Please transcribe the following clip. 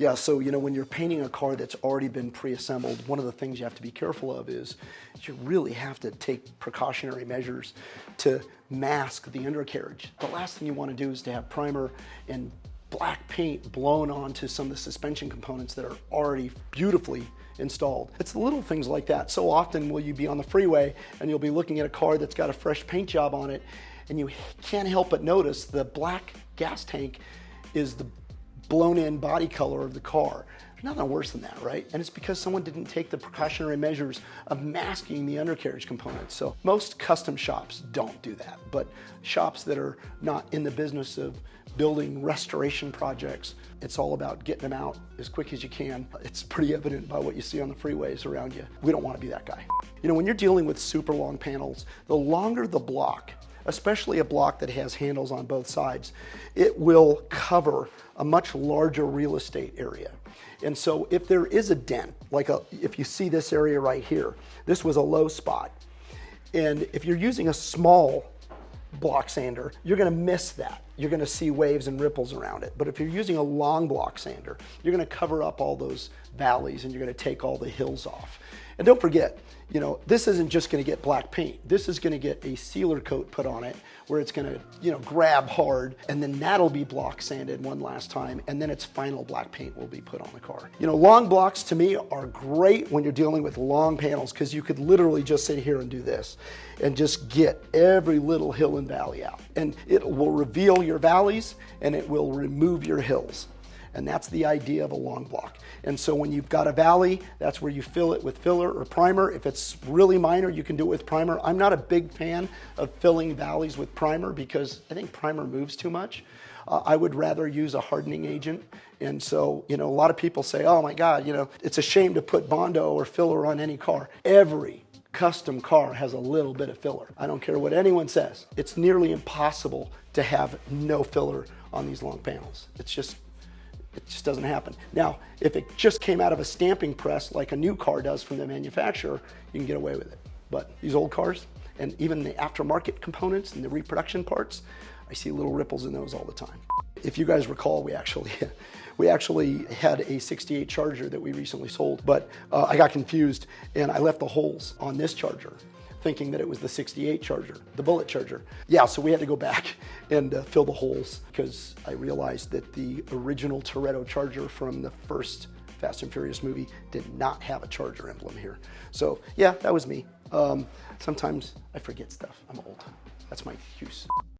Yeah, so when you're painting a car that's already been pre-assembled, one of the things you have to be careful of is you really have to take precautionary measures to mask the undercarriage. The last thing you want to do is to have primer and black paint blown onto some of the suspension components that are already beautifully installed. It's the little things like that. So often will you be on the freeway and you'll be looking at a car that's got a fresh paint job on it, and you can't help but notice the black gas tank is the blown in body color of the car. There's nothing worse than that, right? And it's because someone didn't take the precautionary measures of masking the undercarriage components. So most custom shops don't do that, but shops that are not in the business of building restoration projects, it's all about getting them out as quick as you can. It's pretty evident by what you see on the freeways around you. We don't want to be that guy. When you're dealing with super long panels, the longer the block, especially a block that has handles on both sides, it will cover a much larger real estate area. And so if there is a dent, if you see this area right here, this was a low spot. And if you're using a small block sander, you're gonna miss that. You're gonna see waves and ripples around it. But if you're using a long block sander, you're gonna cover up all those valleys and you're gonna take all the hills off. And don't forget, this isn't just gonna get black paint. This is gonna get a sealer coat put on it where it's gonna, grab hard, and then that'll be block sanded one last time, and then its final black paint will be put on the car. Long blocks to me are great when you're dealing with long panels, because you could literally just sit here and do this and just get every little hill and valley out. And it will reveal your valleys and it will remove your hills. And that's the idea of a long block. And so when you've got a valley, that's where you fill it with filler or primer. If it's really minor, you can do it with primer. I'm not a big fan of filling valleys with primer because I think primer moves too much. I would rather use a hardening agent. And so, a lot of people say, oh my God, it's a shame to put Bondo or filler on any car. Every custom car has a little bit of filler. I don't care what anyone says. It's nearly impossible to have no filler on these long panels. It just doesn't happen. Now, if it just came out of a stamping press like a new car does from the manufacturer, you can get away with it. But these old cars, and even the aftermarket components and the reproduction parts, I see little ripples in those all the time. If you guys recall, we actually had a 68 Charger that we recently sold, but I got confused and I left the holes on this Charger, thinking that it was the 68 Charger, the Bullet Charger. Yeah, so we had to go back and fill the holes because I realized that the original Toretto Charger from the first Fast and Furious movie did not have a Charger emblem here. So yeah, that was me. Sometimes I forget stuff. I'm old. That's my excuse.